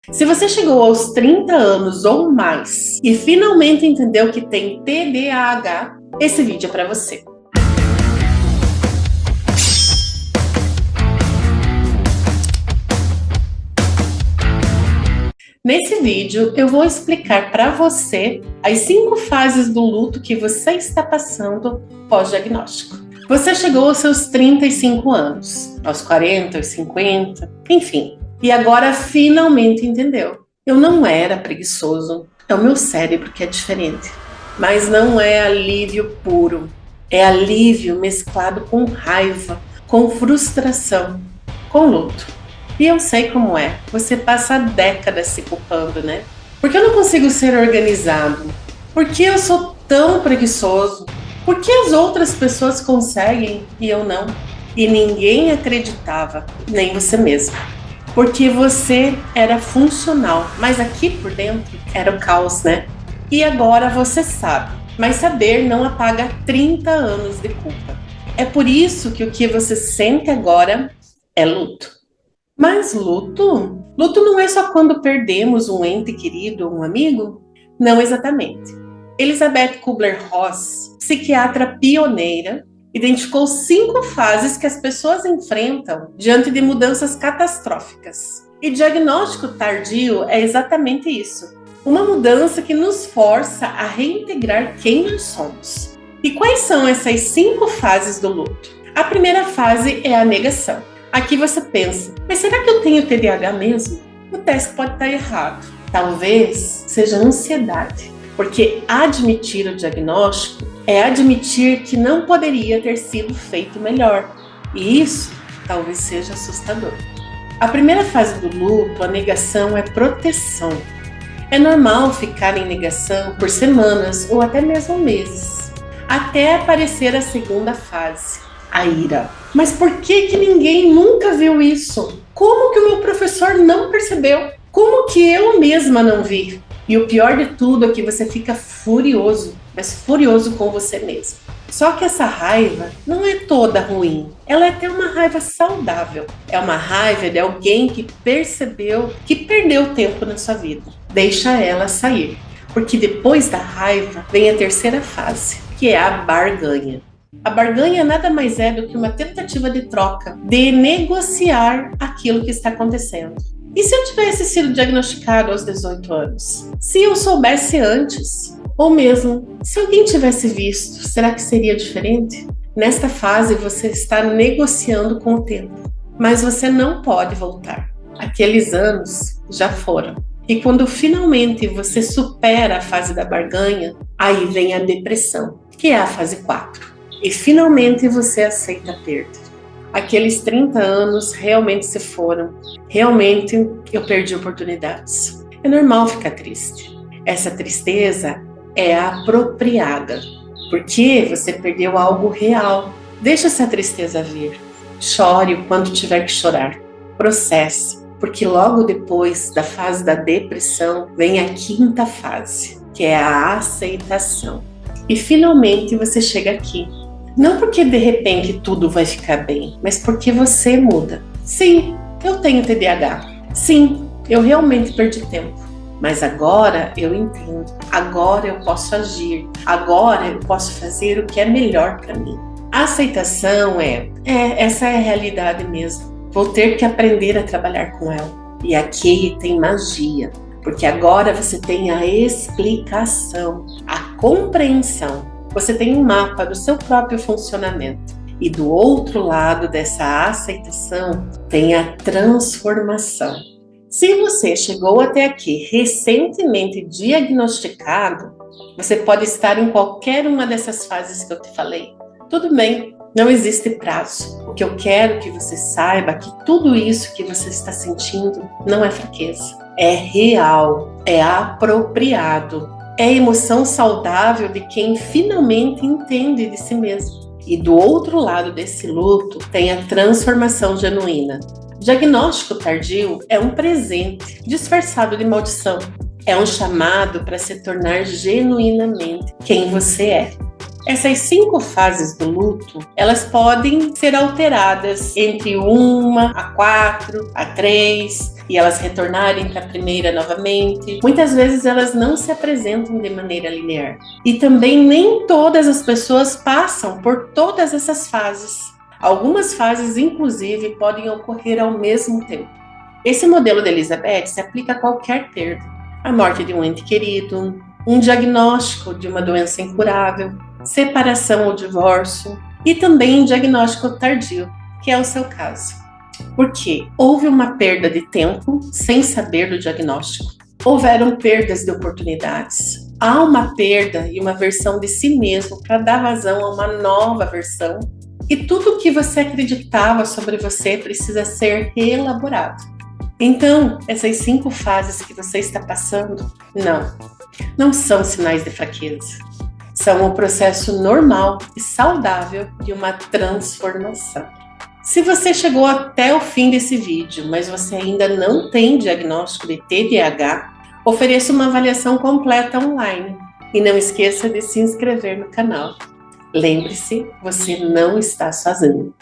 Se você chegou aos 30 anos ou mais e finalmente entendeu que tem TDAH, esse vídeo é para você. Nesse vídeo, eu vou explicar para você as 5 fases do luto que você está passando pós-diagnóstico. Você chegou aos seus 35 anos, aos 40, aos 50, enfim. E agora finalmente entendeu. Eu não era preguiçoso, é o meu cérebro que é diferente. Mas não é alívio puro, é alívio mesclado com raiva, com frustração, com luto. E eu sei como é, você passa décadas se culpando, né? Porque eu não consigo ser organizado? Por que eu sou tão preguiçoso? Por que as outras pessoas conseguem e eu não? E ninguém acreditava, nem você mesmo. Porque você era funcional, mas aqui por dentro era o caos, né? E agora você sabe, mas saber não apaga 30 anos de culpa. É por isso que o que você sente agora é luto. Mas luto? Luto não é só quando perdemos um ente querido ou um amigo? Não exatamente. Elizabeth Kubler-Ross, psiquiatra pioneira, identificou 5 fases que as pessoas enfrentam diante de mudanças catastróficas. E diagnóstico tardio é exatamente isso. Uma mudança que nos força a reintegrar quem nós somos. E quais são essas 5 fases do luto? A primeira fase é a negação. Aqui você pensa, mas será que eu tenho TDAH mesmo? O teste pode estar errado. Talvez seja ansiedade, porque admitir o diagnóstico é admitir que não poderia ter sido feito melhor. E isso talvez seja assustador. A primeira fase do luto, a negação, é proteção. É normal ficar em negação por semanas ou até mesmo meses, até aparecer a segunda fase, a ira. Mas por que ninguém nunca viu isso? Como que o meu professor não percebeu? Como que eu mesma não vi? E o pior de tudo é que você fica furioso, mas furioso com você mesmo. Só que essa raiva não é toda ruim. Ela é até uma raiva saudável. É uma raiva de alguém que percebeu que perdeu tempo na sua vida. Deixa ela sair. Porque depois da raiva vem a terceira fase, que é a barganha. A barganha nada mais é do que uma tentativa de troca, de negociar aquilo que está acontecendo. E se eu tivesse sido diagnosticado aos 18 anos? Se eu soubesse antes? Ou mesmo, se alguém tivesse visto, será que seria diferente? Nesta fase você está negociando com o tempo, mas você não pode voltar. Aqueles anos já foram. E quando finalmente você supera a fase da barganha, aí vem a depressão, que é a fase 4. E finalmente você aceita a perda. Aqueles 30 anos realmente se foram. Realmente eu perdi oportunidades. É normal ficar triste. Essa tristeza é apropriada, porque você perdeu algo real. Deixa essa tristeza vir. Chore o quanto tiver que chorar. Processe, porque logo depois da fase da depressão vem a quinta fase, que é a aceitação. E finalmente você chega aqui. Não porque de repente tudo vai ficar bem, mas porque você muda. Sim, eu tenho TDAH. Sim, eu realmente perdi tempo. Mas agora eu entendo. Agora eu posso agir. Agora eu posso fazer o que é melhor para mim. A aceitação essa é a realidade mesmo. Vou ter que aprender a trabalhar com ela. E aqui tem magia. Porque agora você tem a explicação, a compreensão. Você tem um mapa do seu próprio funcionamento. E do outro lado dessa aceitação tem a transformação. Se você chegou até aqui recentemente diagnosticado, você pode estar em qualquer uma dessas fases que eu te falei. Tudo bem, não existe prazo. O que eu quero que você saiba é que tudo isso que você está sentindo não é fraqueza. É real, é apropriado. É a emoção saudável de quem finalmente entende de si mesmo. E do outro lado desse luto tem a transformação genuína. Diagnóstico tardio é um presente disfarçado de maldição. É um chamado para se tornar genuinamente quem você é. Essas 5 fases do luto, elas podem ser alteradas entre 1, a 4, a 3, e elas retornarem para a primeira novamente. Muitas vezes elas não se apresentam de maneira linear. E também nem todas as pessoas passam por todas essas fases. Algumas fases, inclusive, podem ocorrer ao mesmo tempo. Esse modelo de Elizabeth se aplica a qualquer perda. A morte de um ente querido, um diagnóstico de uma doença incurável, separação ou divórcio, e também diagnóstico tardio, que é o seu caso. Porque houve uma perda de tempo sem saber do diagnóstico, houveram perdas de oportunidades, há uma perda e uma versão de si mesmo para dar vazão a uma nova versão, e tudo o que você acreditava sobre você precisa ser reelaborado. Então, essas 5 fases que você está passando, não são sinais de fraqueza. São um processo normal e saudável de uma transformação. Se você chegou até o fim desse vídeo, mas você ainda não tem diagnóstico de TDAH, ofereço uma avaliação completa online. E não esqueça de se inscrever no canal. Lembre-se, você não está sozinho.